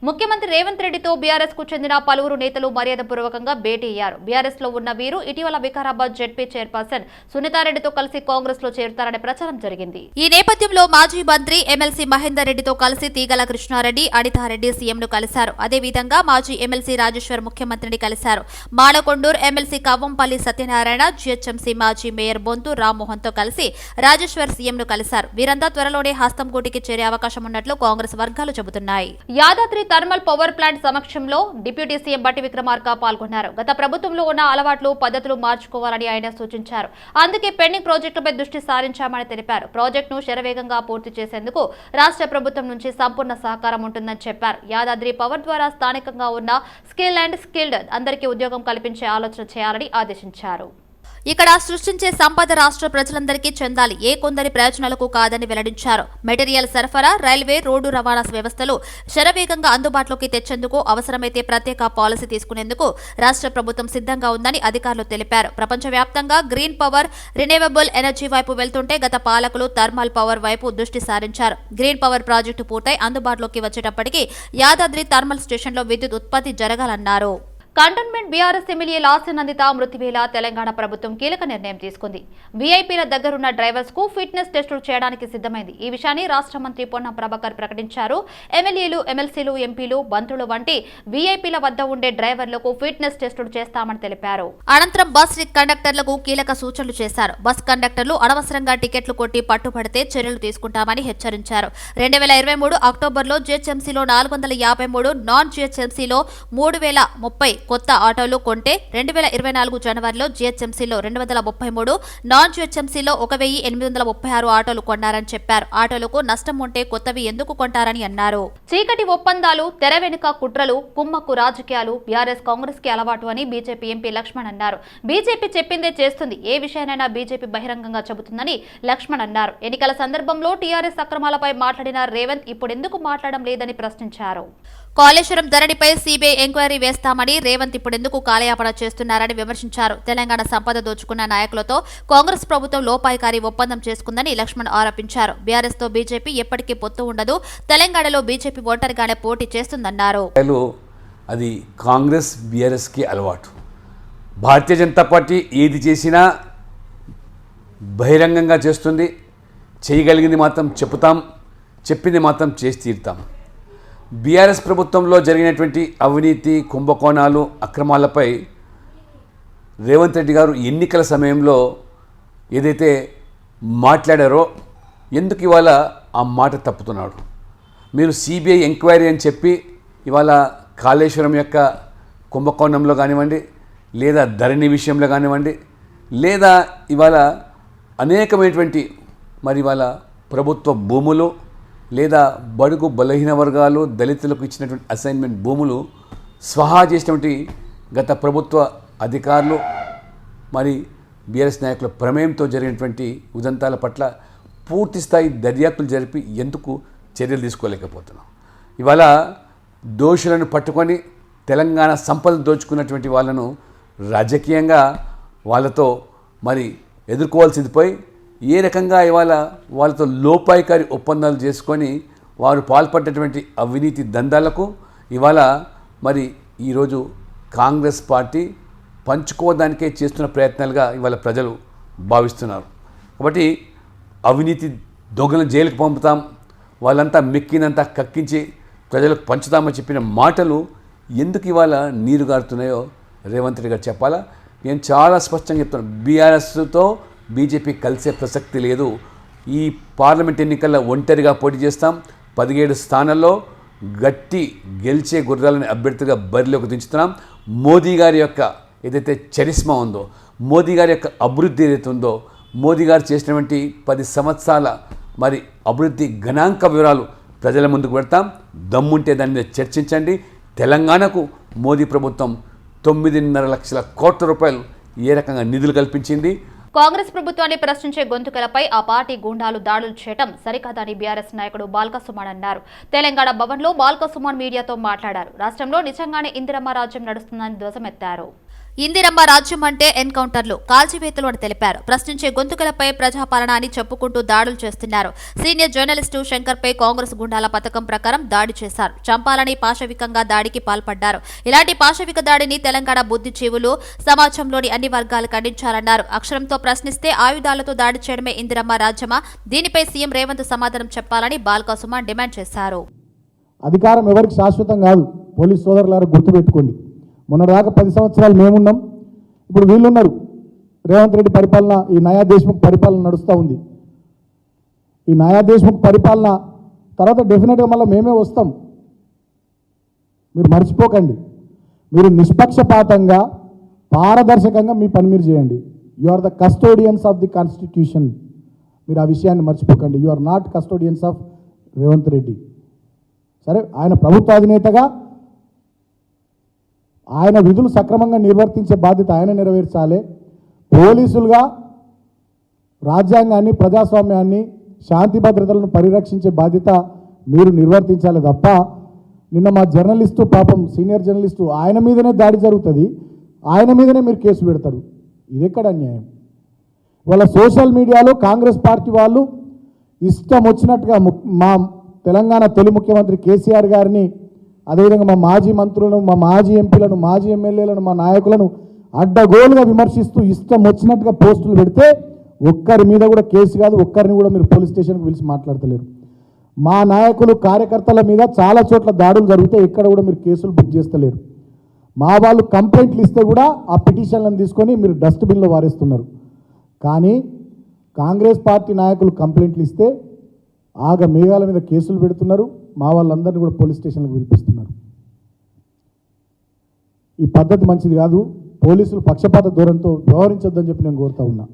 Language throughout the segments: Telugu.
ముఖ్యమంత్రి రేవంత్ రెడ్డితో బీఆర్ఎస్ కు చెందిన పలువురు నేతలు మర్యాదపూర్వకంగా భేటీ అయ్యారు. బీఆర్ఎస్ లో ఉన్న వీరు ఇటీవల వికారాబాద్ జెడ్పీ చైర్పర్సన్ సునీతారెడ్డితో కలిసి కాంగ్రెస్ లో చేరుతారనే ప్రచారం జరిగింది. ఈ నేపథ్యంలో మాజీ మంత్రి ఎమ్మెల్సీ మహేందర్ రెడ్డితో కలిసి తీగల కృష్ణారెడ్డి, అనితారెడ్డి సీఎంను కలిశారు. అదేవిధంగా మాజీ ఎమ్మెల్సీ రాజేశ్వర్ ముఖ్యమంత్రిని కలిశారు. మాలకొండూరు ఎమ్మెల్సీ కవ్వంపల్లి సత్యనారాయణ, జీహెచ్ఎంసీ మాజీ మేయర్ బొంతు రామ్మోహన్ తో కలిసి రాజేశ్వర్ సీఎంను కలిశారు. వీరంతా త్వరలోనే హస్తంగూటికి చేరే అవకాశం ఉన్నట్లు కాంగ్రెస్ వర్గాలు చెబుతున్నాయి. యాదాద్రి థర్మల్ పవర్ ప్లాంట్ సమక్షంలో డిప్యూటీ సీఎం బట్టి విక్రమార్క పాల్గొన్నారు. గత ప్రభుత్వంలో ఉన్న అలవాట్లు, పద్ధతులు మార్చుకోవాలని ఆయన సూచించారు. అందుకే పెండింగ్ ప్రాజెక్టులపై దృష్టి సారించామని తెలిపారు. ప్రాజెక్టును శరవేగంగా పూర్తి చేసేందుకు రాష్ట్ర ప్రభుత్వం నుంచి సంపూర్ణ సహకారం ఉంటుందని చెప్పారు. యాదాద్రి పవర్ ద్వారా స్థానికంగా ఉన్న స్కిల్ అండ్ స్కిల్డ్ అందరికీ ఉద్యోగం కల్పించే ఆలోచన చేయాలని ఆదేశించారు. ఇక్కడ సృష్టించే సంపద రాష్ట్ర ప్రజలందరికీ చెందాలి, ఏ కొందరి ప్రయోజనాలకు కాదని వెల్లడించారు. మెటీరియల్ సరఫరా, రైల్వే, రోడ్డు రవాణా వ్యవస్థలు శరవేగంగా అందుబాటులోకి తెచ్చేందుకు అవసరమైతే ప్రత్యేక పాలసీ తీసుకునేందుకు రాష్ట్ర ప్రభుత్వం సిద్ధంగా ఉందని అధికారులు తెలిపారు. ప్రపంచవ్యాప్తంగా గ్రీన్ పవర్, రిన్యూవబుల్ ఎనర్జీ వైపు వెళ్తుంటే గత పాలకులు థర్మల్ పవర్ వైపు దృష్టి సారించారు. గ్రీన్ పవర్ ప్రాజెక్టు పూర్తయి అందుబాటులోకి వచ్చేటప్పటికీ యాదాద్రి థర్మల్ స్టేషన్లో విద్యుత్ ఉత్పత్తి జరగాలన్నారు. కంటోన్మెంట్ బీఆర్ఎస్ ఎమ్మెల్యే లాస్యనందిత మృతివేళ తెలంగాణ ప్రభుత్వం కీలక నిర్ణయం తీసుకుంది. వీఐపీల దగ్గరున్న డ్రైవర్స్ కు ఫిట్నెస్ టెస్టులు చేయడానికి సిద్ధమైంది. ఈ విషయాన్ని రాష్ట్ర మంత్రి పొన్నం ప్రభాకర్ ప్రకటించారు. ఎమ్మెల్యేలు, ఎమ్మెల్సీలు, ఎంపీలు, మంత్రులు వంటి వీఐపీల వద్ద ఉండే డ్రైవర్లకు ఫిట్నెస్ టెస్టులు చేస్తామని తెలిపారు. అనంతరం బస్ కండక్టర్లకు కీలక సూచనలు చేశారు. బస్ కండక్టర్లు అనవసరంగా టికెట్లు కొట్టి పట్టుబడితే చర్యలు తీసుకుంటామని హెచ్చరించారు. 2023 అక్టోబర్లో జీహెచ్ఎంసీలో 453, నాన్ జీహెచ్ఎంసీలో 3030 కొత్త ఆటోలు కొంటే 2024 జనవరిలో జీహెచ్ఎంసీలో 233, నాన్ జీహెచ్ఎంసీలో 1836 ఆటోలు కొన్నారని చెప్పారు. ఆటోలకు నష్టం ఉంటే కొత్తవి ఎందుకు కొంటారని అన్నారు. చీకటి ఒప్పందాలు, తెర వెనుక కుట్రలు, కుమ్మక్కు రాజకీయాలు బీఆర్ఎస్ కాంగ్రెస్ కి అలవాటు అని బీజేపీ ఎంపీ లక్ష్మణ్ అన్నారు. బీజేపీ చెప్పిందే చేస్తుంది, ఏ విషయానైనా బీజేపీ బహిరంగంగా చెబుతుందని లక్ష్మణ్ అన్నారు. ఎన్నికల సందర్భంలో టీఆర్ఎస్ అక్రమాలపై మాట్లాడిన రేవంత్ ఇప్పుడెందుకు మాట్లాడడం లేదని ప్రశ్నించారు. కాళేశ్వరం ధరణిపై సీబీఐ ఎంక్వైరీ వేస్తామని రేవంత్ ఇప్పుడెందుకు కాలయాపన చేస్తున్నారని విమర్శించారు. తెలంగాణ సంపద దోచుకున్న నాయకులతో కాంగ్రెస్ ప్రభుత్వం లోపాయికారి ఒప్పందం చేసుకుందని లక్ష్మణ్ ఆరోపించారు. బీఆర్ఎస్ తో బీజేపీ ఎప్పటికీ పొత్తు ఉండదు, తెలంగాణలో బీజేపీ ఒంటరిగానే పోటీ చేస్తుందన్నారు. అది కాంగ్రెస్ బీఆర్ఎస్ కి అలవాటు. భారతీయ జనతా పార్టీ ఏది చేసినా బహిరంగంగా చేస్తుంది. చేయగలిగింది మాత్రం చెప్తాం, చెప్పింది మాత్రం చేసి తీరుతాం. బీఆర్ఎస్ ప్రభుత్వంలో జరిగినటువంటి అవినీతి, కుంభకోణాలు, అక్రమాలపై రేవంత్ రెడ్డి గారు ఎన్నికల సమయంలో ఏదైతే మాట్లాడారో ఎందుకు ఇవాళ ఆ మాట తప్పుతున్నాడు? మీరు సిబిఐ ఎంక్వైరీ అని చెప్పి ఇవాళ కాళేశ్వరం యొక్క కుంభకోణంలో కానివ్వండి, లేదా ధరణి విషయంలో కానివ్వండి, లేదా ఇవాళ అనేకమైనటువంటి మరి ఇవాళ ప్రభుత్వ భూములు, లేదా బడుగు బలహీన వర్గాలు, దళితులకు ఇచ్చినటువంటి అసైన్మెంట్ భూములు స్వహా చేసినటువంటి గత ప్రభుత్వ అధికారులు మరి బీఆర్ఎస్ నాయకుల ప్రమేయంతో జరిగినటువంటి ఉదంతాల పట్ల పూర్తి స్థాయి దర్యాప్తులు జరిపి ఎందుకు చర్యలు తీసుకోలేకపోతున్నాం? ఇవాళ దోషులను పట్టుకొని తెలంగాణ సంపద దోచుకున్నటువంటి వాళ్ళను రాజకీయంగా వాళ్ళతో మరి ఎదుర్కోవాల్సింది పోయి ఏ రకంగా ఇవాళ వాళ్ళతో లోపాయికారి ఒప్పందాలు చేసుకొని వారు పాల్పడ్డటువంటి అవినీతి దందాలకు ఇవాళ మరి ఈరోజు కాంగ్రెస్ పార్టీ పంచుకోవడానికే చేస్తున్న ప్రయత్నాలుగా ఇవాళ ప్రజలు భావిస్తున్నారు. కాబట్టి అవినీతి దొంగలను జైలుకు పంపుతాం, వాళ్ళంతా మెక్కినంతా కక్కించి ప్రజలకు పంచుతామని చెప్పిన మాటలు ఎందుకు ఇవాళ నీరు గారుతున్నాయో రేవంత్ రెడ్డి గారు చెప్పాలా. నేను చాలా స్పష్టంగా చెప్తాను, బీఆర్ఎస్తో బీజేపీ కలిసే ప్రసక్తి లేదు. ఈ పార్లమెంట్ ఎన్నికల్లో ఒంటరిగా పోటీ చేస్తాం. 17 స్థానాల్లో గట్టి గెలిచే గుర్రాలని అభ్యర్థిగా బరిలోకి దించుతున్నాం. మోదీ గారి యొక్క ఏదైతే చరిస్మా ఉందో, మోదీ గారి యొక్క అభివృద్ధి ఏదైతే ఉందో, మోదీ గారు చేసినటువంటి 10 సంవత్సరాల మరి అభివృద్ధి గణాంక వివరాలు ప్రజల ముందుకు పెడతాం. దమ్ముంటే దాని మీద చర్చించండి. తెలంగాణకు మోదీ ప్రభుత్వం 9.5 లక్షల కోట్ల రూపాయలు ఏ రకంగా నిధులు కల్పించింది? కాంగ్రెస్ ప్రభుత్వాన్ని ప్రశ్నించే గొంతుకలపై ఆ పార్టీ గూండాలు దాడులు చేయడం సరికాదని బీఆర్ఎస్ నాయకుడు బాల్క సుమన్ అన్నారు. తెలంగాణ భవన్లో బాల్క సుమన్ మీడియాతో మాట్లాడారు. రాష్ట్రంలో నిజంగానే ఇందిరమ్మ రాజ్యం నడుస్తుందని ధ్వజమెత్తారు. ఇందిరమ్మ రాజ్యం అంటే ఎన్కౌంటర్లు, కాల్చివేతలు అని తెలిపారు. ప్రశ్నించే గొంతుకలపై ప్రజాపాలన అని చెప్పుకుంటూ దాడులు చేస్తున్నారు. సీనియర్ జర్నలిస్టు శంకర్పై కాంగ్రెస్ గుండాల పథకం ప్రకారం దాడి చేశారు. చంపాలని పాశవికంగా దాడికి పాల్పడ్డారు. ఇలాంటి పాశవిక దాడిని తెలంగాణ బుద్ధిజీవులు, సమాజంలోని అన్ని వర్గాలు ఖండించాలన్నారు. అక్షరంతో ప్రశ్నిస్తే ఆయుధాలతో దాడి చేయడమే ఇందిరమ్మ రాజ్యమా? దీనిపై సీఎం రేవంత్ సమాధానం చెప్పాలని బాల్కా సుమన్ డిమాండ్ చేశారు. అధికారం ఎవరికి శాశ్వతం కాదు. పోలీస్ సోదరులారా గుర్తుపెట్టుకోండి. మొన్నటిదాకా 10 సంవత్సరాలు మేమున్నాం, ఇప్పుడు వీళ్ళున్నారు. రేవంత్ రెడ్డి పరిపాలన, ఈ నయా దేశ్ముఖ్ పరిపాలన నడుస్తూ ఉంది. ఈ నయా దేశ్ముఖ్ పరిపాలన తర్వాత డెఫినెట్గా మళ్ళీ మేమే వస్తాం. మీరు మర్చిపోకండి. మీరు నిష్పక్షపాతంగా, పారదర్శకంగా మీ పని మీరు చేయండి. You are the custodians of the constitution. మీరు ఆ విషయాన్ని మర్చిపోకండి. You are not custodians of Revanth Reddy. సరే, ఆయన ప్రభుత్వ అధినేతగా ఆయన విధులు సక్రమంగా నిర్వర్తించే బాధ్యత ఆయన నెరవేర్చాలి. పోలీసులుగా రాజ్యాంగాన్ని, ప్రజాస్వామ్యాన్ని, శాంతి భద్రతలను పరిరక్షించే బాధ్యత మీరు నిర్వర్తించాలి తప్ప నిన్న మా జర్నలిస్టు, పాపం సీనియర్ జర్నలిస్టు, ఆయన మీదనే దాడి జరుగుతుంది, ఆయన మీదనే మీరు కేసు పెడతారు. ఇది ఎక్కడ అన్యాయం? వాళ్ళ సోషల్ మీడియాలో కాంగ్రెస్ పార్టీ వాళ్ళు ఇష్టం వచ్చినట్టుగా మా తెలంగాణ తొలి ముఖ్యమంత్రి కేసీఆర్ గారిని, అదేవిధంగా మా మాజీ మంత్రులను, మా మాజీ ఎంపీలను, మాజీ ఎమ్మెల్యేలను, మా నాయకులను అడ్డగోలుగా విమర్శిస్తూ ఇష్టం వచ్చినట్టుగా పోస్టులు పెడితే ఒక్కరి మీద కూడా కేసు కాదు, ఒక్కరిని కూడా మీరు పోలీస్ స్టేషన్కి పిలిచి మాట్లాడతలేరు. మా నాయకులు, కార్యకర్తల మీద చాలా చోట్ల దాడులు జరిగితే ఎక్కడ కూడా మీరు కేసులు బుక్ చేస్తలేరు. మా వాళ్ళు కంప్లైంట్లు ఇస్తే కూడా ఆ పిటిషన్లను తీసుకొని మీరు డస్ట్బిన్లో వారేస్తున్నారు. కానీ కాంగ్రెస్ పార్టీ నాయకులు కంప్లైంట్లు ఇస్తే ఆగ మేఘాల మీద కేసులు పెడుతున్నారు. మా వాళ్ళందరినీ కూడా పోలీస్ స్టేషన్లకు పిలిపిస్తున్నారు. ఈ పద్ధతి మంచిది కాదు. పోలీసులు పక్షపాత ధోరణితో వ్యవహరించొద్దని చెప్పి నేను కోరుతా ఉన్నా.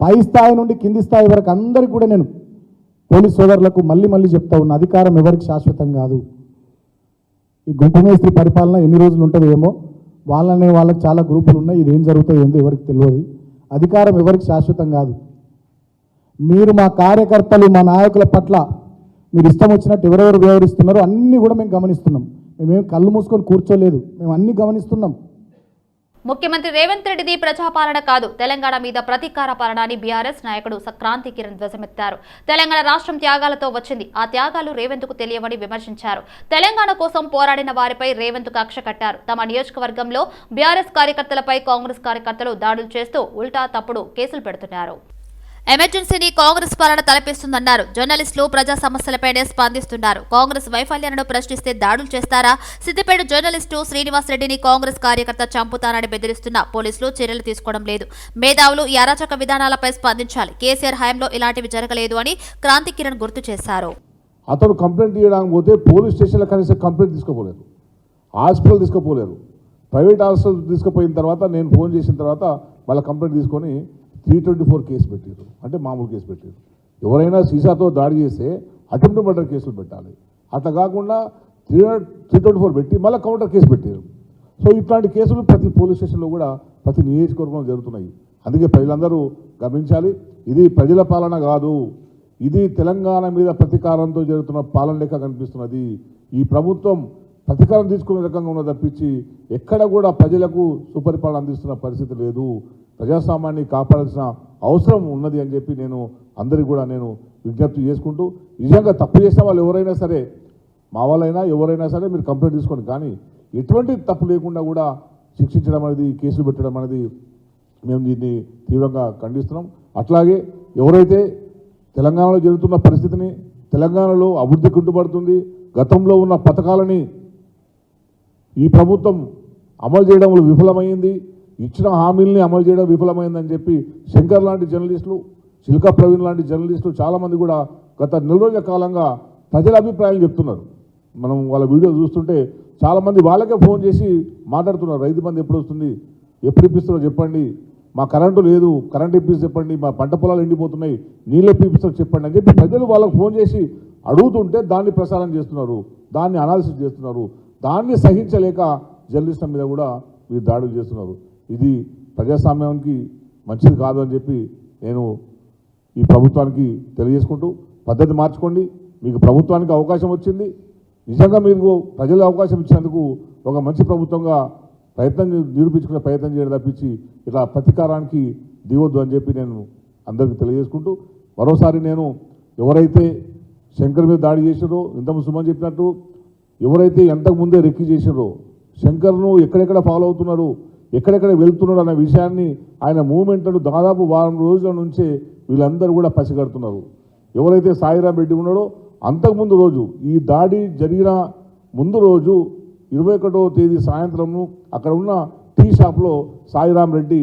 పై స్థాయి నుండి కింది స్థాయి వరకు అందరికీ కూడా నేను పోలీస్ సోదరులకు మళ్ళీ చెప్తా ఉన్నా, అధికారం ఎవరికి శాశ్వతం కాదు. ఈ గుంపు మేస్త్రి పరిపాలన ఎన్ని రోజులు ఉంటుందో ఏమో, వాళ్ళకి చాలా గ్రూపులు ఉన్నాయి. ఇదేం జరుగుతుందో ఏందో ఎవరికి తెలియదు. అధికారం ఎవరికి శాశ్వతం కాదు. మీరు మా కార్యకర్తలు, మా నాయకుల పట్ల మీరు ఇష్టం వచ్చినట్టు ఎవరెవరు వ్యవహరిస్తున్నారో అన్నీ కూడా మేము గమనిస్తున్నాం. మేమేం కళ్ళు మూసుకొని కూర్చోలేదు, మేము అన్నీ గమనిస్తున్నాం. ముఖ్యమంత్రి రేవంత్ రెడ్డిది ప్రజాపాలన కాదు, తెలంగాణ మీద ప్రతీకార పాలన అని బీఆర్ఎస్ నాయకుడు క్రాంతి కిరణ్ ధ్వజమెత్తారు. తెలంగాణ రాష్ట్రం త్యాగాలతో వచ్చింది, ఆ త్యాగాలు రేవంత్కు తెలియవని విమర్శించారు. తెలంగాణ కోసం పోరాడిన వారిపై రేవంత్ కక్ష కట్టారు. తమ నియోజకవర్గంలో బీఆర్ఎస్ కార్యకర్తలపై కాంగ్రెస్ కార్యకర్తలు దాడులు చేస్తూ ఉల్టా తప్పుడు కేసులు పెడుతున్నారు. ఎమర్జెన్సీని కాంగ్రెస్ పాలన తలపిస్తుందన్నారు. జర్నలిస్టులు ప్రజా సమస్యలపైనే స్పందిస్తున్నారు. కాంగ్రెస్ వైఫల్యాలను ప్రశ్నిస్తే దాడులు చేస్తారా? సిద్దిపేట జర్నలిస్టు శ్రీనివాస్ రెడ్డిని కాంగ్రెస్ కార్యకర్త చంపుతానని బెదిరిస్తున్న పోలీసులు చర్యలు తీసుకోవడం లేదు. మేధావులు ఈ అరాచక విధానాలపై స్పందించాలి. కేసీఆర్ హయాంలో ఇలాంటివి జరగలేదు అని క్రాంతి కిరణ్ గుర్తు చేశారు. అతను కంప్లైంట్ చేయడానికి పోతే పోలీస్ స్టేషన్లో కనీసం కంప్లైంట్ తీసుకోపోలేదు, హాస్పిటల్ తీసుకోపోలేదు. ప్రైవేట్ హాస్పిటల్ తీసుకుపోయిన తర్వాత నేను ఫోన్ చేసిన తర్వాత వాళ్ళ కంప్లైంట్ తీసుకొని 324 కేసు పెట్టారు. అంటే మామూలు కేసు పెట్టారు. ఎవరైనా సీసాతో దాడి చేస్తే అటెంప్ట్ మర్డర్ కేసులు పెట్టాలి. అట్లా కాకుండా 324 పెట్టి మళ్ళీ కౌంటర్ కేసు పెట్టారు. సో ఇట్లాంటి కేసులు ప్రతి పోలీస్ స్టేషన్లో కూడా ప్రతి నియోజకవర్గంలో జరుగుతున్నాయి. అందుకే ప్రజలందరూ గమనించాలి, ఇది ప్రజల పాలన కాదు, ఇది తెలంగాణ మీద ప్రతీకారంతో జరుగుతున్న పాలన లెక్క కనిపిస్తున్నది. ఈ ప్రభుత్వం ప్రతీకారం తీసుకునే రకంగా ఉన్న తప్పించి ఎక్కడ కూడా ప్రజలకు సుపరిపాలన అందిస్తున్న పరిస్థితి లేదు. ప్రజాస్వామ్యాన్ని కాపాడాల్సిన అవసరం ఉన్నది అని చెప్పి నేను అందరికీ కూడా నేను విజ్ఞప్తి చేసుకుంటూ, నిజంగా తప్పు చేసిన వాళ్ళు ఎవరైనా సరే, మా వాళ్ళైనా ఎవరైనా సరే మీరు కంప్లైంట్ తీసుకోండి. కానీ ఎటువంటి తప్పు లేకుండా కూడా శిక్షించడం అనేది, కేసులు పెట్టడం అనేది మేము దీన్ని తీవ్రంగా ఖండిస్తున్నాం. అట్లాగే ఎవరైతే తెలంగాణలో జరుగుతున్న పరిస్థితిని, తెలంగాణలో అభివృద్ధి కుంటుపడుతుంది, గతంలో ఉన్న పథకాలని ఈ ప్రభుత్వం అమలు చేయడంలో విఫలమైంది, ఇచ్చిన హామీల్ని అమలు చేయడం విఫలమైందని చెప్పి శంకర్ లాంటి జర్నలిస్టులు, చిల్కా ప్రవీణ్ లాంటి జర్నలిస్టులు చాలామంది కూడా గత 4 రోజుల కాలంగా ప్రజల అభిప్రాయాలు చెప్తున్నారు. మనం వాళ్ళ వీడియో చూస్తుంటే చాలామంది వాళ్ళకే ఫోన్ చేసి మాట్లాడుతున్నారు. రైతు బంధు ఎప్పుడు వస్తుంది, ఎప్పుడు ఇప్పిస్తారో చెప్పండి, మా కరెంటు లేదు, కరెంట్ ఇప్పిస్తే చెప్పండి, మా పంట పొలాలు ఎండిపోతున్నాయి, నీళ్ళు ఇప్పిస్తారో చెప్పండి అని చెప్పి ప్రజలు వాళ్ళకు ఫోన్ చేసి అడుగుతుంటే దాన్ని ప్రసారం చేస్తున్నారు, దాన్ని అనాలిసిస్ చేస్తున్నారు. దాన్ని సహించలేక జర్నలిస్టుల మీద కూడా వీరు దాడులు చేస్తున్నారు. ఇది ప్రజాస్వామ్యానికి మంచిది కాదు అని చెప్పి నేను ఈ ప్రభుత్వానికి తెలియజేసుకుంటూ, పద్ధతి మార్చుకోండి. మీకు ప్రభుత్వానికి అవకాశం వచ్చింది, నిజంగా మీకు ప్రజలు అవకాశం ఇచ్చినందుకు ఒక మంచి ప్రభుత్వంగా నిరూపించుకునే ప్రయత్నం చేయడం తప్పించి ఇట్లా ప్రతీకారానికి దిగొద్దు అని చెప్పి నేను అందరికీ తెలియజేసుకుంటూ మరోసారి నేను ఎవరైతే శంకర్ మీద దాడి చేసారో ఇంతకుముందు సుమన్ చెప్పినట్టు ఎవరైతే ఎంతకుముందే రెక్కి చేసారో శంకర్ను ఎక్కడెక్కడ ఫాలో అవుతున్నారు ఎక్కడెక్కడ వెళ్తున్నాడు అనే విషయాన్ని ఆయన మూమెంట్లను దాదాపు వారం రోజుల నుంచే వీళ్ళందరూ కూడా పసిగడుతున్నారు. ఎవరైతే సాయిరాం రెడ్డి ఉన్నాడో అంతకుముందు రోజు ఈ దాడి జరిగిన ముందు రోజు 21వ తేదీ సాయంత్రము అక్కడ ఉన్న టీ షాప్లో సాయిరాం రెడ్డి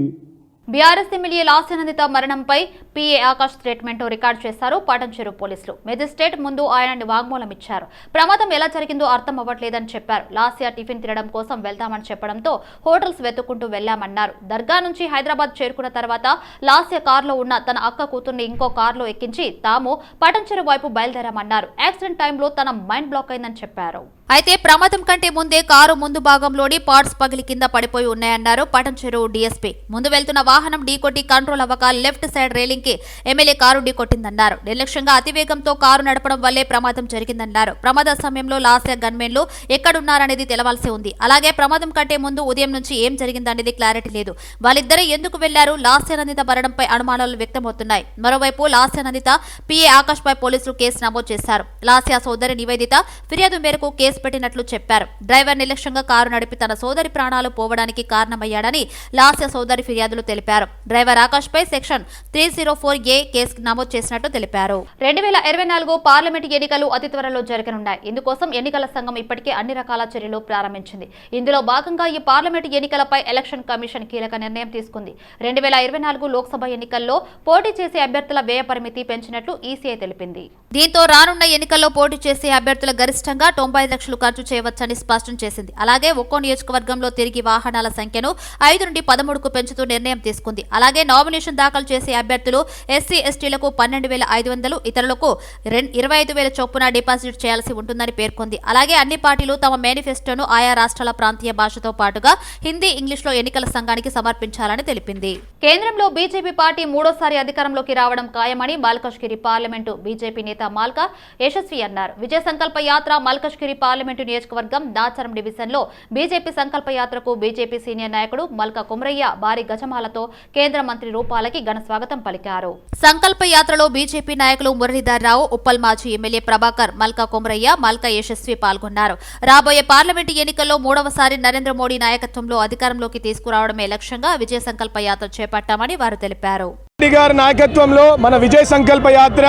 బీఆర్ఎస్ ఎమ్మెల్యే లాస్యానందిత మరణంపై పీఏ ఆకాష్ స్టేట్మెంట్ రికార్డు చేశారు పాటంచెరు పోలీసులు. మెజిస్ట్రేట్ ముందు ఆయన వాగ్మూలం ఇచ్చారు. ప్రమాదం ఎలా జరిగిందో అర్థం అవ్వట్లేదని చెప్పారు. లాస్యా టిఫిన్ తినడం కోసం వెళ్తామని చెప్పడంతో హోటల్స్ వెతుక్కుంటూ వెళ్లామన్నారు. దర్గా నుంచి హైదరాబాద్ చేరుకున్న తర్వాత లాస్యా కారులో ఉన్న తన అక్క కూతుర్ని ఇంకో కారులో ఎక్కించి తాము పాటంచెరు వైపు బయలుదేరామన్నారు. యాక్సిడెంట్ టైంలో తన మైండ్ బ్లాక్ అయిందని చెప్పారు. అయితే ప్రమాదం కంటే ముందే కారు ముందు భాగంలోని పార్ట్స్ పగిలి కింద పడిపోయి ఉన్నాయన్నారు పాటంచెరు డీఎస్పీ. ముందు వెళ్తున్న వాహనం ఢీకొట్టి కంట్రోల్ అవ్వక లెఫ్ట్ సైడ్ రైలింగ్ కి ఎమ్మెల్యే కారు ఢీకొట్టిందన్నారు. నిర్లక్ష్యంగా అతివేగంతో కారు నడపడం వల్లే ప్రమాదం జరిగిందన్నారు. ప్రమాద సమయంలో లాస్యా గన్మెన్లు ఎక్కడున్నారనేది తెలవాల్సి ఉంది. అలాగే ప్రమాదం కంటే ముందు ఉదయం నుంచి ఏం జరిగిందనేది క్లారిటీ లేదు. వాళ్ళిద్దరే ఎందుకు వెళ్లారు? లాస్యానందిత మరణంపై అనుమానాలు వ్యక్తమవుతున్నాయి. మరోవైపు లాస్యానందిత పీఏ ఆకాష్ పై పోలీసులు కేసు నమోదు చేశారు. లాస్యా సోదరి నివేదిత ఫిర్యాదు మేరకు కేసు పెట్టినట్లు చెప్పారు. డ్రైవర్ నిర్లక్ష్యంగా కారు నడిపి తన సోదరి ప్రాణాలు పోవడానికి కారణమయ్యాడని లాస్యా సోదరి ఫిర్యాదులు తెలిపారు. డ్రైవర్ ఆకాష్ పై సెక్షన్ 304A కేసు నమోదు చేసినట్టు తెలిపారు. 2024 పార్లమెంట్ ఎన్నికలు అతి త్వరలో జరగనున్నాయి. ఇందుకోసం ఎన్నికల సంఘం ఇప్పటికే అన్ని రకాల చర్యలు ప్రారంభించింది. ఇందులో భాగంగా ఈ పార్లమెంట్ ఎన్నికలపై ఎలక్షన్ కమిషన్ కీలక నిర్ణయం తీసుకుంది. 2024 లోక్సభ ఎన్నికల్లో పోటీ చేసే అభ్యర్థుల వ్యయ పరిమితి పెంచినట్లు ఈసీఐ తెలిపింది. దీంతో రానున్న ఎన్నికల్లో పోటీ చేసే అభ్యర్థుల గరిష్టంగా 95 లక్షలు ఖర్చు చేయవచ్చని స్పష్టం చేసింది. అలాగే ఒక్కో నియోజకవర్గంలో తిరిగి వాహనాల సంఖ్యను 5 నుండి 13కు పెంచుతూ నిర్ణయం తీసుకుంది. అలాగే నామినేషన్ దాఖలు చేసే అభ్యర్థులు ఎస్సీ ఎస్టీలకు 12,500, ఇతరులకు 25,000 చొప్పున డిపాజిట్ చేయాల్సి ఉంటుందని పేర్కొంది. అలాగే అన్ని పార్టీలు తమ మేనిఫెస్టోను ఆయా రాష్ట్రాల ప్రాంతీయ భాషతో పాటుగా హిందీ, ఇంగ్లీష్లో ఎన్నికల సంఘానికి సమర్పించాలని తెలిపింది. కేంద్రంలో బీజేపీ పార్టీ మూడోసారి అధికారంలోకి రావడం ఖాయమని మల్కజ్గిరి పార్లమెంటు బీజేపీ నేత మాల్కా యశస్వి అన్నారు. విజయ సంకల్ప యాత్ర మల్కజ్గిరి పార్లమెంటు నియోజకవర్గం దాచరం డివిజన్లో బీజేపీ సంకల్ప యాత్రకు బీజేపీ సీనియర్ నాయకుడు మల్కా కుమ్రయ్య భారీ గజమాలతో కేంద్ర మంత్రి రూపాలకి ఘన స్వాగతం పలికారు. సంకల్ప యాత్రలో బీజేపీ నాయకులు మురళీధర్ రావు, ఉప్పల్ మాజీ ఎమ్మెల్యే ప్రభాకర్, మల్కా కుమ్రయ్య, మల్కా యశస్వి పాల్గొన్నారు. రాబోయే పార్లమెంటు ఎన్నికల్లో మూడవసారి నరేంద్ర మోడీ నాయకత్వంలో అధికారంలోకి తీసుకురావడమే లక్ష్యంగా విజయ సంకల్ప యాత్ర చేపట్టామని వారు తెలిపారు. మోడీ గారి నాయకత్వంలో మన విజయ్ సంకల్ప యాత్ర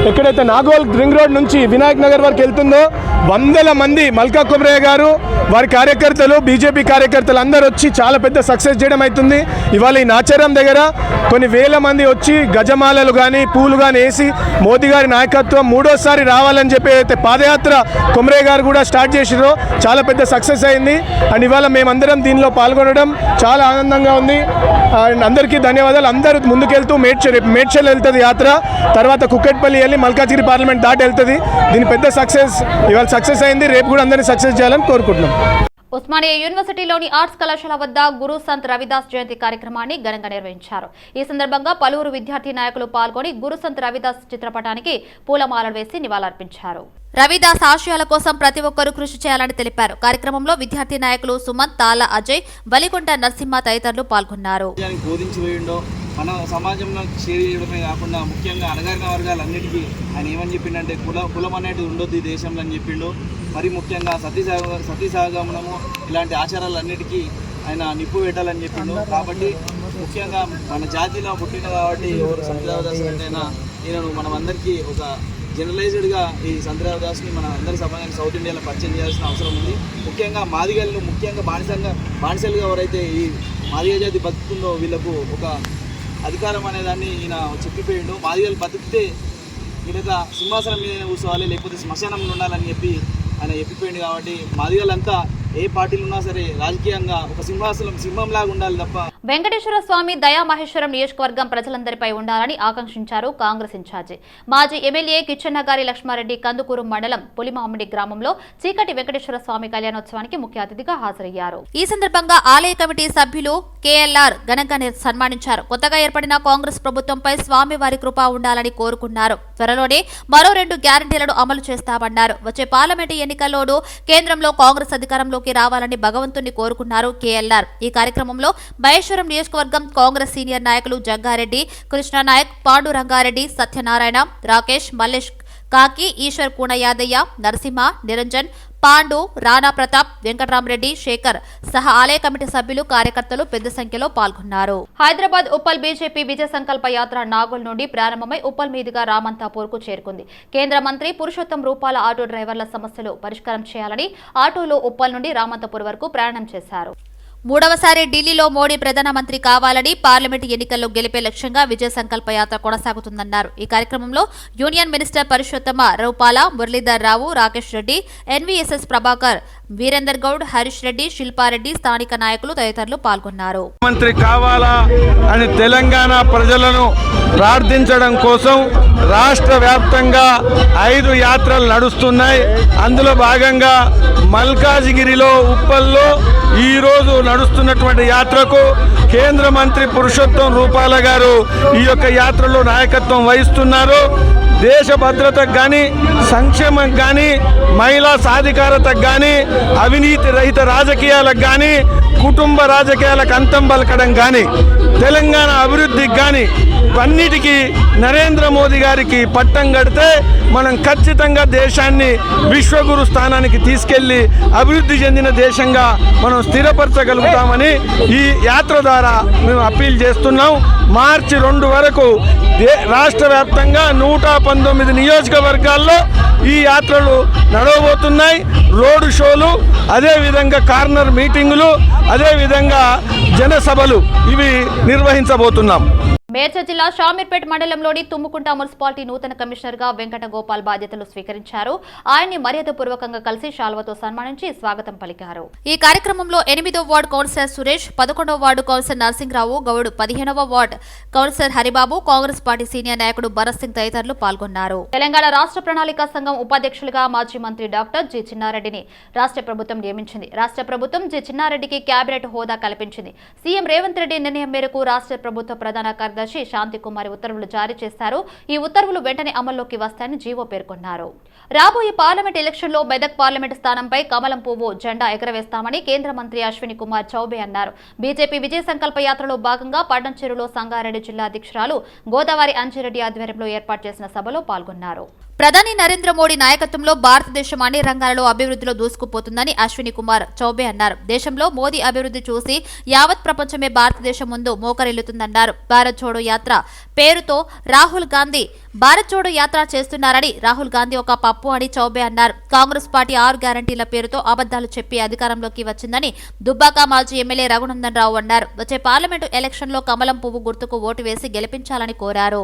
ఎక్కడైతే నాగోల్ రింగ్ రోడ్ నుంచి వినాయక్ నగర్ వరకు వెళ్తుందో వందల మంది మల్కా కుమ్రయ్య గారు వారి కార్యకర్తలు బీజేపీ కార్యకర్తలు అందరూ వచ్చి చాలా పెద్ద సక్సెస్ చేయడం అవుతుంది. ఇవాళ ఈ నాచారం దగ్గర కొన్ని వేల మంది వచ్చి గజమాలలు కానీ పూలు కానీ వేసి మోదీ గారి నాయకత్వం మూడోసారి రావాలని చెప్పి అయితే పాదయాత్ర కుమ్రయ్య గారు కూడా స్టార్ట్ చేసిరో చాలా పెద్ద సక్సెస్ అయింది. అండ్ ఇవాళ మేమందరం దీనిలో పాల్గొనడం చాలా ఆనందంగా ఉంది. అండ్ అందరికీ ధన్యవాదాలు. అందరూ ముందుకెళ్తూ మేడ్చల్ వెళ్తుంది యాత్ర, తర్వాత కుక్కట్పల్లి వెళ్ళి మల్కాజ్గిరి పార్లమెంట్ దాటి వెళ్తుంది. దీని పెద్ద సక్సెస్ ఇవాళ సక్సెస్ అయింది. రేపు కూడా అందరినీ సక్సెస్ చేయాలని కోరుకుంటున్నాం. ఉస్మానియా యూనివర్సిటీలోని ఆర్ట్స్ కళాశాల వద్ద గురు సంత్ రవిదాస్ జయంతి కార్యక్రమాన్ని ఘనంగా నిర్వహించారు. ఈ సందర్భంగా పలువురు విద్యార్థి నాయకులు పాల్గొని గురు సంత్ రవిదాస్ చిత్రపటానికి పూలమాలలు వేసి నివాళులర్పించారు. రవిదాస్ ఆశయాల కోసం ప్రతి ఒక్కరూ కృషి చేయాలని తెలిపారు. కార్యక్రమంలో విద్యార్థి నాయకులు సుమంత్, తాలా అజయ్, బలికొండ నరసింహ తదితరులు పాల్గొన్నారు. మన సమాజంలో షేర్ చేయడమే కాకుండా ముఖ్యంగా అణగారిన వర్గాలన్నిటికీ ఆయన ఏమని చెప్పిండంటే కులం అనేది ఉండొద్దు ఈ దేశంలో అని చెప్పిండు. మరి ముఖ్యంగా సతీ సహగమనము ఇలాంటి ఆచారాలన్నిటికీ ఆయన నిప్పు పెట్టాలని చెప్పిండు. కాబట్టి ముఖ్యంగా మన జాతిలో పుట్టిన కాబట్టి ఎవరు సంతరావదాస్ అంటేనా ఈయనను మనం అందరికీ ఒక జనరలైజ్డ్గా ఈ సంతరావదాస్ని మన అందరి సమాజానికి సౌత్ ఇండియాలో పరిచయం చేయాల్సిన అవసరం ఉంది. ముఖ్యంగా మాదిగలను ముఖ్యంగా బానిసలుగా ఎవరైతే ఈ మాదిగ జాతి బతుకుతుందో వీళ్ళకు ఒక అధికారం అనేదాన్ని ఈయన చెప్పిపోయిండు. మాదిగలు బతికితే ఈయనక సింహాసనం మీద కూర్చోవాలి, లేకపోతే శ్మశానంలో ఉండాలని చెప్పి ఆయన చెప్పిపోయింది. కాబట్టి మాదిగలంతా ఏ పార్టీలు ఉన్నా సరే రాజకీయంగా ఒక సింహంలాగా ఉండాలి తప్ప. వెంకటేశ్వర స్వామి దయామహేశ్వరం నియోజకవర్గం ప్రజలందరిపై ఉండాలని ఆకాంక్షించారు కాంగ్రెస్ ఇన్ఛార్జి మాజీ ఎమ్మెల్యే కిచ్చన్నగారి లక్ష్మారెడ్డి. కందుకూరు మండలం పులిమామిడి గ్రామంలో చీకటి వెంకటేశ్వర స్వామి కళ్యాణోత్సవానికి ముఖ్య అతిథిగా హాజరయ్యారు. ఈ సందర్భంగా ఆలయ కమిటీ సభ్యులు కేఎల్ఆర్ ఘనంగా సన్మానించారు. కొత్తగా ఏర్పడిన కాంగ్రెస్ ప్రభుత్వంపై స్వామివారి కృప ఉండాలని కోరుకున్నారు. త్వరలోనే మరో 2 గ్యారంటీలను అమలు చేస్తామన్నారు. వచ్చే పార్లమెంటు ఎన్నికల్లోనూ కేంద్రంలో కాంగ్రెస్ అధికారంలో లోకి రావాలని భగవంతుని కోరుకున్నారు కేఎల్ఆర్. ఈ కార్యక్రమంలో మహేశ్వరం నియోజకవర్గం కాంగ్రెస్ సీనియర్ నాయకులు జగ్గారెడ్డి, కృష్ణానాయక్, పాండురంగారెడ్డి, సత్యనారాయణ, రాకేష్, మల్లేష్, కాకి, ఈశ్వర్, కూన యాదయ్య, నరసింహ, నిరంజన్, పాండు, రాణా ప్రతాప్, వెంకటరామరెడ్డి, శేఖర్ సహా ఆలయ కమిటీ సభ్యులు, కార్యకర్తలు పెద్ద సంఖ్యలో పాల్గొన్నారు. హైదరాబాద్ ఉప్పల్ బీజేపీ విజయ సంకల్ప యాత్ర నాగోల్ నుండి ప్రారంభమై ఉప్పల్ మీదుగా రామంతాపూర్ కు చేరుకుంది. కేంద్ర మంత్రి పురుషోత్తం రూపాల ఆటో డ్రైవర్ల సమస్యలు పరిష్కారం చేయాలని ఆటోలో ఉప్పల్ నుండి రామంతాపూర్ వరకు ప్రయాణం చేశారు. మూడవసారి ఢిల్లీలో మోడీ ప్రధానమంత్రి కావాలని, పార్లమెంటు ఎన్నికల్లో గెలిపే లక్ష్యంగా విజయ సంకల్ప యాత్ర కొనసాగుతుందన్నారు. ఈ కార్యక్రమంలో యూనియన్ మినిస్టర్ పురుషోత్తమ రూపాల, మురళీధర్ రావు, రాకేష్ రెడ్డి, ఎన్వీఎస్ఎస్ ప్రభాకర్, వీరేందర్ గౌడ్, హరీష్ రెడ్డి, శిల్పారెడ్డి, స్థానిక నాయకులు తదితరులు పాల్గొన్నారు. మంత్రి కావాలా అని తెలంగాణ ప్రజలను ప్రార్థించడం కోసం రాష్ట్ర వ్యాప్తంగా 5 యాత్రలు నడుస్తున్నాయి. అందులో భాగంగా మల్కాజిగిరిలో, ఉప్పల్లో ఈరోజు నడుస్తున్నటువంటి యాత్రకు కేంద్ర మంత్రి పురుషోత్తం రూపాల గారు ఈ యొక్క యాత్రలో నాయకత్వం వహిస్తున్నారు. దేశ భద్రతకు కానీ, సంక్షేమం కానీ, మహిళా సాధికారతకు కానీ, అవినీతి రహిత రాజకీయాలకు కానీ, కుటుంబ రాజకీయాలకు అంతం పలకడం కానీ, తెలంగాణ అభివృద్ధికి కానీ అన్నిటికీ నరేంద్ర మోదీ గారికి పట్టం కడితే మనం ఖచ్చితంగా దేశాన్ని విశ్వగురు స్థానానికి తీసుకెళ్లి అభివృద్ధి చెందిన దేశంగా మనం స్థిరపరచగలుగుతామని ఈ యాత్ర ద్వారా మేము అప్పీల్ చేస్తున్నాం. మార్చి 2 వరకు రాష్ట్ర వ్యాప్తంగా 119 నియోజకవర్గాల్లో ఈ యాత్రలు నడవబోతున్నాయి. రోడ్ షోలు, అదేవిధంగా కార్నర్ మీటింగులు, అదేవిధంగా జనసభలు ఇవి నిర్వహించబోతున్నాం. మేడ్చల్ జిల్లా షామీర్పేట్ మండలంలోని తుమ్ముకుంట మున్సిపాలిటీ నూతన కమిషనర్ గా వెంకట గోపాల్ బాధ్యతలు స్వీకరించారు. ఆయన్ని మర్యాదపూర్వకంగా కలిసి శాల్వతో సన్మానించి స్వాగతం పలికారు. ఈ కార్యక్రమంలో 8వ వార్డు కౌన్సిలర్ సురేష్, 11వ వార్డు కౌన్సిలర్ నరసింహరావు గౌడ్, 15వ ward councillor Haribabu, Congress party senior నాయకుడు భరత్ సింగ్ తదితరులు పాల్గొన్నారు. తెలంగాణ రాష్ట్ర ప్రణాళిక సంఘం ఉపాధ్యక్షులుగా మాజీ మంత్రి డాక్టర్ జి చిన్నారెడ్డిని రాష్ట్ర ప్రభుత్వం నియమించింది. రాష్ట్ర ప్రభుత్వం జి చిన్నారెడ్డికి కేబినెట్ హోదా కల్పించింది. సీఎం రేవంత్ రెడ్డి నిర్ణయం మేరకు రాష్ట్ర ప్రభుత్వ ప్రధాన కార్యదర్శి శాంతికుమారి ఉత్తర్వులు జారీ చేశారు. ఈ ఉత్తర్వులు వెంటనే అమల్లోకి వస్తాయని జీవో పేర్కొన్నారు. రాబోయే పార్లమెంట్ ఎలక్షన్లో మెదక్ పార్లమెంట్ స్థానంపై కమలం పువ్వు జెండా ఎగరవేస్తామని కేంద్ర మంత్రి అశ్విని కుమార్ చౌబే అన్నారు. బీజేపీ విజయ సంకల్ప యాత్రలో భాగంగా పడ్డంచెరులో సంగారెడ్డి జిల్లా అధ్యక్షురాలు గోదావరి అంజిరెడ్డి ఆధ్వర్యంలో ఏర్పాటు చేసిన సభలో పాల్గొన్నారు. ప్రధాని నరేంద్ర మోడీ నాయకత్వంలో భారతదేశం అన్ని రంగాలలో అభివృద్ధిలో దూసుకుపోతుందని అశ్విని కుమార్ చౌబే అన్నారు. దేశంలో మోదీ అభివృద్ధి చూసి యావత్ ప్రపంచమే భారతదేశం ముందు మోకరిల్లుతుందన్నారు. భారత్ జోడో యాత్ర పేరుతో రాహుల్ గాంధీ భారత్ జోడో యాత్ర చేస్తున్నారని, రాహుల్ గాంధీ ఒక పప్పు అని చౌబే అన్నారు. కాంగ్రెస్ పార్టీ 6 గ్యారంటీల పేరుతో అబద్దాలు చెప్పి అధికారంలోకి వచ్చిందని దుబ్బాక మాజీ ఎమ్మెల్యే రఘునందన్ రావు అన్నారు. వచ్చే పార్లమెంటు ఎలక్షన్లో కమలం పువ్వు గుర్తుకు ఓటు వేసి గెలిపించాలని కోరారు.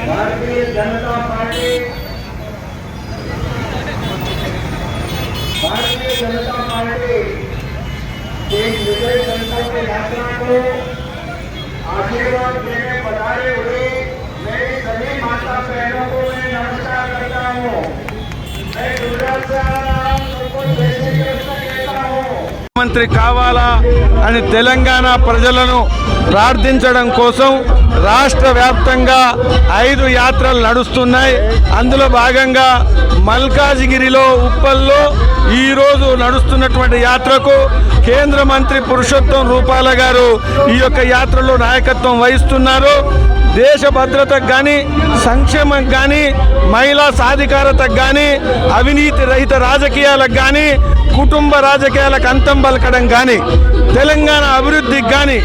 भारतीय जनता पार्टी एक विजय संकल्प यात्रा को आशीर्वाद देने पधारे हुए मेरी सभी माता बहनों को मैं नमस्कार करता हूँ. मैं गुजरात से आ रहा हूँ, सबको जय श्री कृष्ण कहता हूँ. మంత్రి కావాలా అని తెలంగాణ ప్రజలను ప్రార్థించడం కోసం రాష్ట్ర వ్యాప్తంగా 5 యాత్రలు నడుస్తున్నాయి. అందులో భాగంగా మల్కాజిగిరిలో, ఉప్పల్లో ఈరోజు నడుస్తున్నటువంటి యాత్రకు కేంద్ర మంత్రి పురుషోత్తం రూపాల గారు ఈ యొక్క యాత్రలో నాయకత్వం వహిస్తున్నారు. దేశ భద్రతకు కానీ, సంక్షేమం కానీ, మహిళా సాధికారతకు కానీ, అవినీతి రహిత రాజకీయాలకు కానీ, కుటుంబ రాజకీయాలకు అంతం పలకడం కానీ, తెలంగాణ అభివృద్ధికి కానీ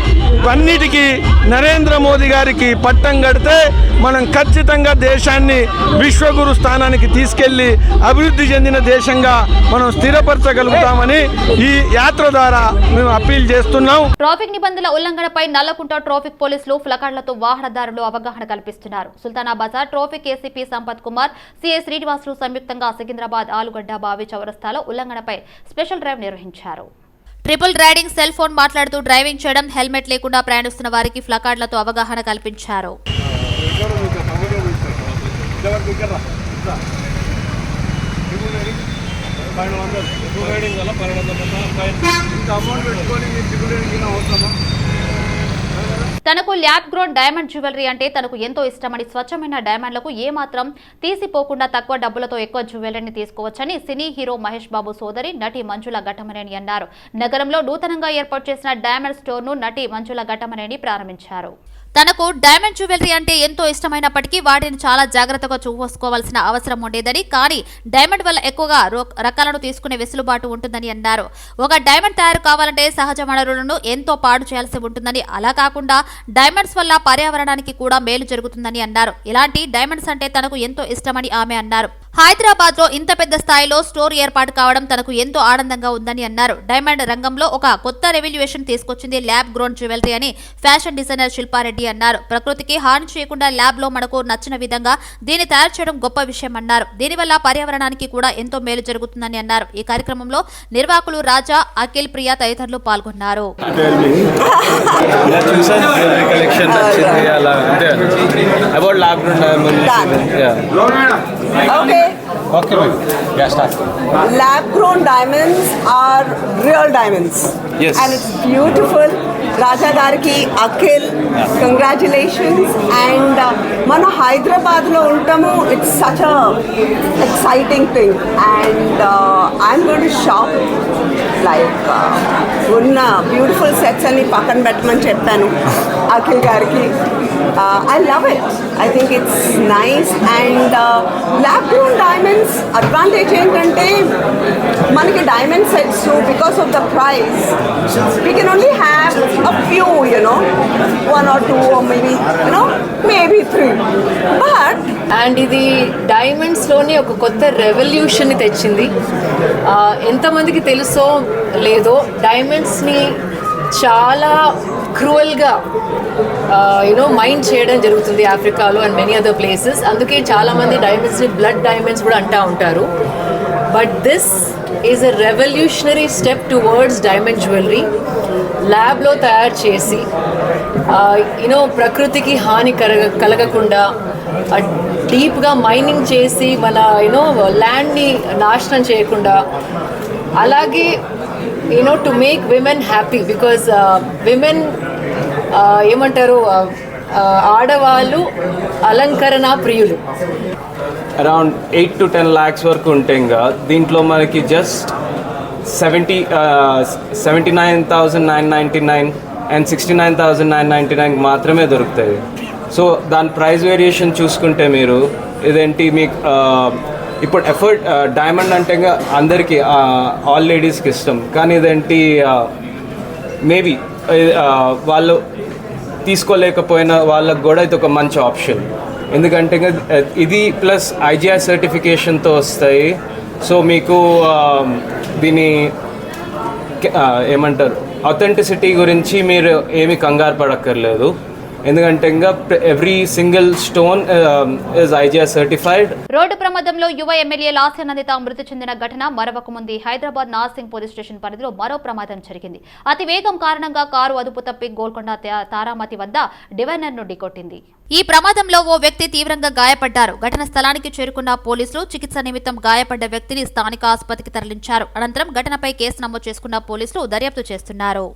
అన్నిటికీ నరేంద్ర మోదీ గారికి పట్టం కడితే మనం ఖచ్చితంగా దేశాన్ని విశ్వగురు స్థానానికి తీసుకెళ్లి అభివృద్ధి చెందిన దేశంగా మనం స్థిరపరచగలుగుతామని ఈ యాత్ర ద్వారా మేము అప్పీల్ చేస్తున్నాం. ట్రాఫిక్ నిబంధనల ఉల్లంఘనపై నల్లకుంట ట్రాఫిక్ పోలీసులు ప్లకార్డులతో వాహనదారులు అవగాహన కల్పిస్తున్నారు. Sultanabad traffic ACP Sampath Kumar, CI Srinivasulu సంయుక్తంగా సికింద్రాబాద్ ఆలుగడ్డ బావి చౌరస్తాలో ఉల్లంఘనపై స్పెషల్ డ్రైవ్ నిర్వహించారు. ట్రిపుల్ రైడింగ్, సెల్ ఫోన్ మాట్లాడుతూ డ్రైవింగ్ చేయడం, హెల్మెట్ లేకుండా ప్రయాణిస్తున్న వారికి ప్లకార్డులతో అవగాహన కల్పించారు. తనకు ల్యాబ్ గ్రోన్ డైమండ్ జ్యువెలరీ అంటే తనకు ఎంతో ఇష్టమని, స్వచ్ఛమైన డైమండ్లకు ఏమాత్రం తీసిపోకుండా తక్కువ డబ్బులతో ఎక్కువ జ్యువెలరీని తీసుకోవచ్చని సినీ హీరో మహేష్ బాబు సోదరి నటి మంజుల ఘట్టమనేని అన్నారు. నగరంలో నూతనంగా ఏర్పాటు చేసిన డైమండ్ స్టోర్ ను నటి మంజుల ఘట్టమనేని ప్రారంభించారు. తనకు డైమండ్ జ్యువెలరీ అంటే ఎంతో ఇష్టమైనప్పటికీ వాటిని చాలా జాగ్రత్తగా చూసుకోవాల్సిన అవసరం ఉండేదని, కానీ డైమండ్ వల్ల ఎక్కువగా రకాలను తీసుకునే వెసులుబాటు ఉంటుందని అన్నారు. ఒక డైమండ్ తయారు కావాలంటే సహజ వనరులను ఎంతో పాడు చేయాల్సి ఉంటుందని, అలా కాకుండా డైమండ్స్ వల్ల పర్యావరణానికి కూడా మేలు జరుగుతుందని అన్నారు. ఇలాంటి డైమండ్స్ అంటే తనకు ఎంతో ఇష్టమని ఆమె అన్నారు. హైదరాబాద్ లో ఇంత పెద్ద స్థాయిలో స్టోర్ ఏర్పాటు కావడం తనకు ఎంతో ఆనందంగా ఉందని అన్నారు. డైమండ్ రంగంలో ఒక కొత్త రెవల్యూషన్ తీసుకొచ్చింది ల్యాబ్ గ్రోన్ జ్యువెలరీ అని ఫ్యాషన్ డిజైనర్ శిల్పారెడ్డి అన్నారు. ప్రకృతికి హాని చేయకుండా ల్యాబ్ లో మనకు నచ్చిన విధంగా దీన్ని తయారు చేయడం గొప్ప విషయం అన్నారు. దీనివల్ల పర్యావరణానికి కూడా ఎంతో మేలు జరుగుతుందని అన్నారు. ఈ కార్యక్రమంలో నిర్వాహకులు రాజా, అఖిల్, ప్రియా తదితరులు పాల్గొన్నారు. Okay. Yeah, start. Lab-grown diamonds are real diamonds. Yes. And it's beautiful. Raja Gariki, Akhil, congratulations. And mana Hyderabad lo untamu, it's such a exciting thing. And I'm going to shop like unna beautiful sets ani pakan bettamani cheppanu Akhil Gariki. I love it. I think it's nice. And lab-grown diamonds advantage ఏంటంటే మనకి diamond sets because of the price we can only have a few, you know, 1 or 2 or maybe 3. But and ఇది డైమండ్స్లోని ఒక కొత్త రెవల్యూషన్ని తెచ్చింది. ఎంతమందికి తెలుసో లేదో డైమండ్స్ని చాలా క్రూయల్గా మైండ్ చేయడం జరుగుతుంది ఆఫ్రికాలో అండ్ మెనీ అదర్ ప్లేసెస్. అందుకే చాలామంది డైమండ్స్ని బ్లడ్ డైమండ్స్ కూడా అంటూ ఉంటారు. But this is a revolutionary step towards diamond jewellery. ల్యాబ్లో తయారు చేసి ప్రకృతికి హాని కలగకుండా డీప్గా మైనింగ్ చేసి మన ల్యాండ్ని నాశనం చేయకుండా, అలాగే to make women happy because women ఏమంటారు ఆడవాళ్ళు అలంకరణ ప్రియులు. అరౌండ్ 8 to 10 lakhs వరకు ఉంటాయి. ఇంకా దీంట్లో మనకి జస్ట్ 79,999 అండ్ 69,999 మాత్రమే దొరుకుతాయి. సో దాని ప్రైస్ వేరియేషన్ చూసుకుంటే మీరు ఇదేంటి మీకు ఇప్పుడు ఎఫర్ట్ డైమండ్ అంటే అందరికీ ఆల్ లేడీస్కి ఇష్టం, కానీ ఇదేంటి మేబీ వాళ్ళు తీసుకోలేకపోయిన వాళ్ళకు కూడా ఇది ఒక మంచి ఆప్షన్. ఎందుకంటే ఇది ప్లస్ IGI సర్టిఫికేషన్తో వస్తాయి. సో మీకు దీని ఏమంటారు అథెంటిసిటీ గురించి మీరు ఏమీ కంగారు పడక్కర్లేదు. ఎందుకంటే ఇంకా every single stone is IGI certified. Road ప్రమాదంలో యువ ఎమ్మెల్యే లాస్యానందిత మృతి చెందిన ఘటన మరొక ముందు హైదరాబాద్ నార్సింగ్ పోలీస్ స్టేషన్ పరిధిలో మరో ప్రమాదం జరిగింది. అతి వేగం కారణంగా కారు అదుపు తప్పి గోల్కొండ తారామతి వద్ద డివైనర్ ను ఢీకొట్టింది. ఈ ప్రమాదంలో ఓ వ్యక్తి తీవ్రంగా గాయపడ్డారు. ఘటన స్థలానికి చేరుకున్న పోలీసులు చికిత్స నిమిత్తం గాయపడ్డ వ్యక్తిని స్థానిక ఆసుపత్రికి తరలించారు. అనంతరం ఘటనపై కేసు నమోదు చేసుకున్న పోలీసులు దర్యాప్తు చేస్తున్నారు.